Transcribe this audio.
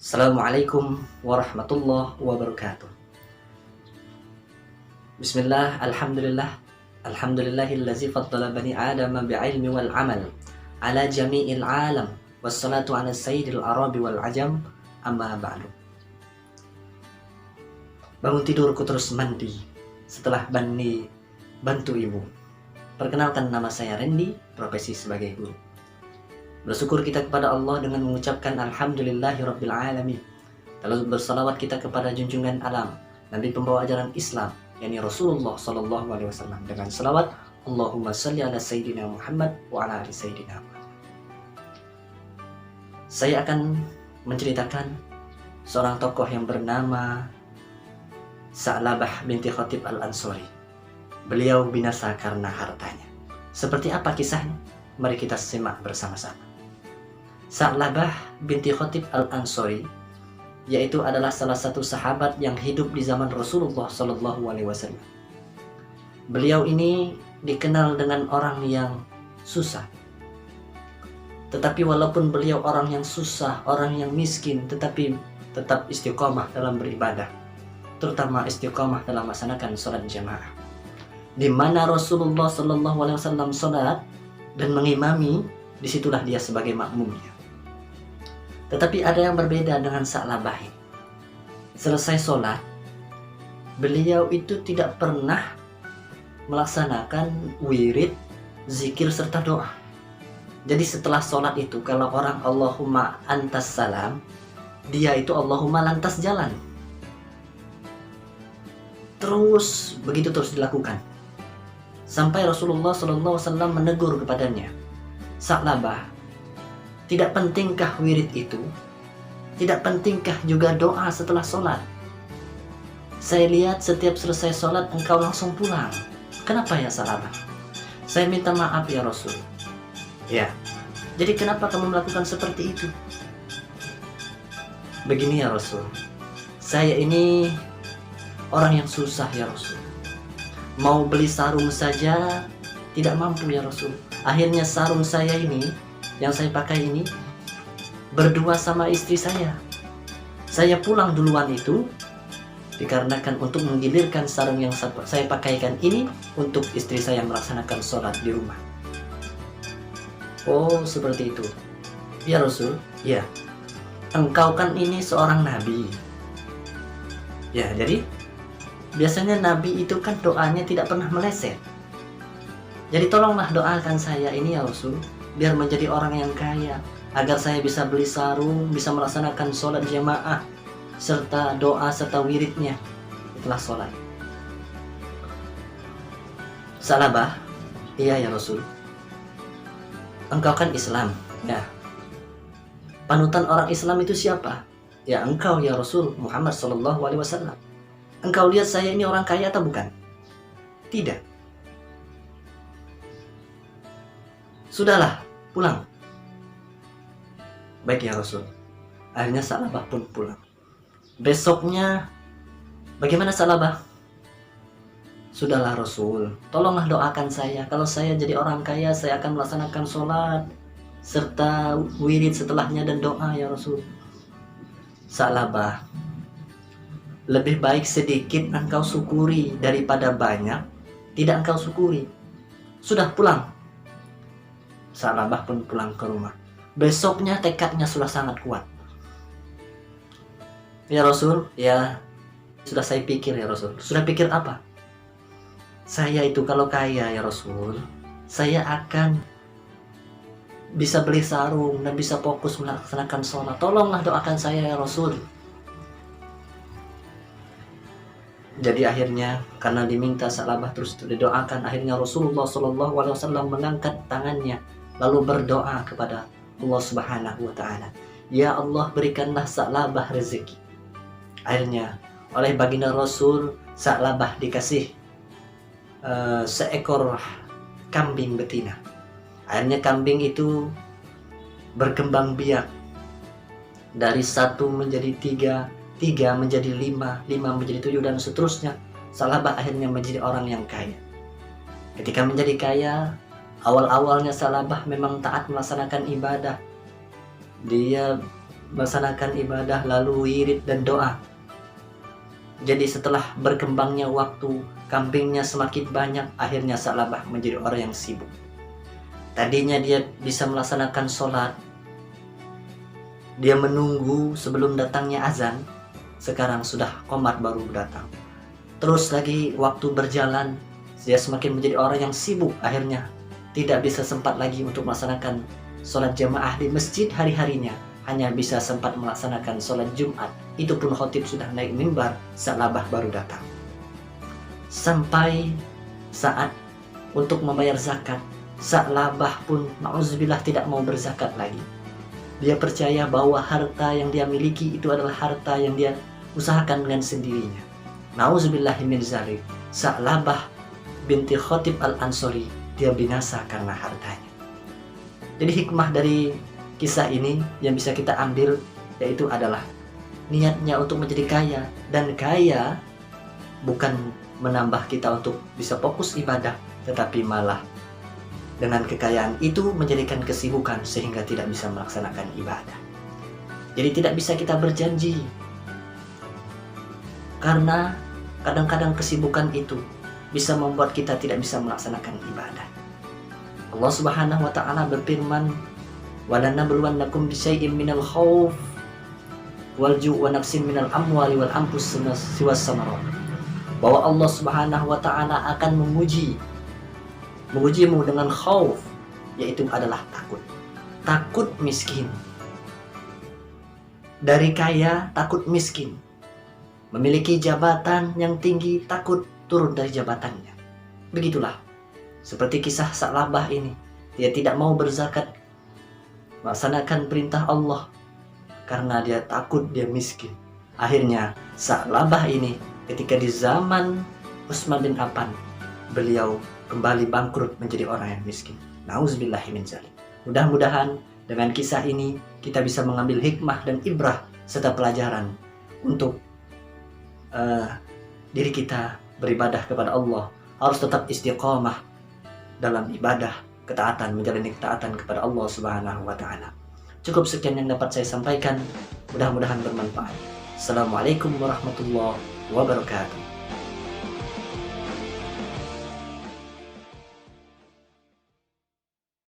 Assalamualaikum warahmatullahi wabarakatuh. Bismillah, alhamdulillah. Alhamdulillahillazi faddala bani adama bi'ilmi wal amal ala jami'il alam. Wassalatu ala sayyidil arabi wal ajam. Amma ba'du. Bangun tidurku terus mandi setelah Bani bantu ibu. Perkenalkan, nama saya Randy, profesi sebagai guru. Bersyukur kita kepada Allah dengan mengucapkan Alhamdulillahirabbil alamin. Lalu bersalawat kita kepada junjungan alam, Nabi pembawa ajaran Islam, yakni Rasulullah sallallahu alaihi wasallam, dengan salawat Allahumma salli ala sayyidina Muhammad wa ala ali sayyidina Muhammad. Saya akan menceritakan seorang tokoh yang bernama Sa'labah binti Khatib al-Ansori. Beliau binasa karena hartanya. Seperti apa kisahnya? Mari kita simak bersama-sama. Sa'labah binti Khatib al-Ansori yaitu adalah salah satu sahabat yang hidup di zaman Rasulullah Shallallahu Alaihi Wasallam. Beliau ini dikenal dengan orang yang susah. Tetapi walaupun beliau orang yang susah, orang yang miskin, tetapi tetap istiqomah dalam beribadah, terutama istiqomah dalam melaksanakan sholat jamaah. Di mana Rasulullah Shallallahu Alaihi Wasallam sholat dan mengimami, disitulah dia sebagai makmumnya. Tetapi ada yang berbeda dengan Sa'labah ini. Selesai sholat, beliau itu tidak pernah melaksanakan wirid, zikir, serta doa. Jadi setelah sholat itu, kalau orang Allahumma antas salam, dia itu Allahumma lantas jalan. Terus, begitu terus dilakukan. Sampai Rasulullah SAW menegur kepadanya, Sa'labah, tidak pentingkah wirid itu? Tidak pentingkah juga doa setelah sholat? Saya lihat setiap selesai sholat engkau langsung pulang. Kenapa ya Sa'labah? Saya minta maaf ya Rasul. Ya, jadi kenapa kamu melakukan seperti itu? Begini ya Rasul, saya ini orang yang susah ya Rasul. Mau beli sarung saja tidak mampu ya Rasul. Akhirnya sarung saya ini, yang saya pakai ini, berdua sama istri saya. Saya pulang duluan itu dikarenakan untuk menggilirkan sarung yang saya pakaikan ini untuk istri saya melaksanakan sholat di rumah. Oh, seperti itu. Ya Rasul, ya. Engkau kan ini seorang nabi. Ya, jadi biasanya nabi itu kan doanya tidak pernah meleset. Jadi tolonglah doakan saya ini ya Rasul, biar menjadi orang yang kaya, agar saya bisa beli sarung, bisa melaksanakan sholat jamaah, serta doa serta wiridnya setelah sholat. Sa'labah, iya ya Rasul, engkau kan Islam, ya. Panutan orang Islam itu siapa? Ya engkau ya Rasul Muhammad Sallallahu Alaihi Wasallam. Engkau lihat saya ini orang kaya atau bukan? Tidak. Sudahlah, pulang. Baik ya Rasul. Akhirnya Sa'labah pun pulang. Besoknya, bagaimana Sa'labah? Sudahlah Rasul, tolonglah doakan saya. Kalau saya jadi orang kaya, saya akan melaksanakan sholat serta wirid setelahnya dan doa ya Rasul. Sa'labah, lebih baik sedikit engkau syukuri daripada banyak tidak engkau syukuri. Sudah pulang. Sa'labah pun pulang ke rumah. Besoknya tekadnya sudah sangat kuat. Ya Rasul, ya sudah saya pikir ya Rasul. Sudah pikir apa? Saya itu kalau kaya ya Rasul, saya akan bisa beli sarung dan bisa fokus melaksanakan sholat. Tolonglah doakan saya ya Rasul. Jadi akhirnya karena diminta Sa'labah terus didoakan, akhirnya Rasulullah SAW mengangkat tangannya lalu berdoa kepada Allah Subhanahu wa Ta'ala, ya Allah, berikanlah Sa'labah rezeki. Akhirnya oleh baginda Rasul, Sa'labah dikasih seekor kambing betina. Akhirnya kambing itu berkembang biak dari 1 menjadi 3, 3 menjadi 5, 5 menjadi 7, dan seterusnya. Sa'labah akhirnya menjadi orang yang kaya. Ketika menjadi kaya, awal-awalnya Sa'labah memang taat melaksanakan ibadah. Dia melaksanakan ibadah lalu wirid dan doa. Jadi setelah berkembangnya waktu, kambingnya semakin banyak, akhirnya Sa'labah menjadi orang yang sibuk. Tadinya dia bisa melaksanakan sholat, dia menunggu sebelum datangnya azan, sekarang sudah qomat baru datang. Terus lagi waktu berjalan, dia semakin menjadi orang yang sibuk, akhirnya tidak bisa sempat lagi untuk melaksanakan sholat jamaah di masjid hari-harinya, hanya bisa sempat melaksanakan sholat Jumat. Itu pun khotib sudah naik mimbar, Sa'labah baru datang. Sampai saat untuk membayar zakat, Sa'labah pun na'udzubillah tidak mau berzakat lagi. Dia percaya bahwa harta yang dia miliki itu adalah harta yang dia usahakan dengan sendirinya. Na'udzubillah min zalik. Sa'labah binti Khatib al-Ansori, dia binasa karena hartanya. Jadi hikmah dari kisah ini yang bisa kita ambil yaitu adalah niatnya untuk menjadi kaya, dan kaya bukan menambah kita untuk bisa fokus ibadah, tetapi malah dengan kekayaan itu menjadikan kesibukan sehingga tidak bisa melaksanakan ibadah. Jadi tidak bisa kita berjanji, karena kadang-kadang kesibukan itu bisa membuat kita tidak bisa melaksanakan ibadah. Allah Subhanahu wa taala berfirman, "Walanabluwannakum bisyai'im minal khauf wal ju' wa naqsin minal amwali wal anfusi was samarat." Bahwa Allah Subhanahu wa taala akan mengujimu dengan khauf, yaitu adalah takut. Takut miskin. Dari kaya takut miskin. Memiliki jabatan yang tinggi takut turun dari jabatannya. Begitulah. Seperti kisah Sa'labah ini. Dia tidak mau berzakat, melaksanakan perintah Allah karena dia takut dia miskin. Akhirnya Sa'labah ini ketika di zaman Utsman bin Affan, beliau kembali bangkrut menjadi orang yang miskin. Nauzubillahi min dzalik. Mudah-mudahan dengan kisah ini kita bisa mengambil hikmah dan ibrah serta pelajaran untuk diri kita beribadah kepada Allah. Harus tetap istiqomah dalam ibadah, ketaatan, menjalani ketaatan kepada Allah Subhanahu wa taala. Cukup sekian yang dapat saya sampaikan. Mudah-mudahan bermanfaat. Assalamualaikum warahmatullahi wabarakatuh.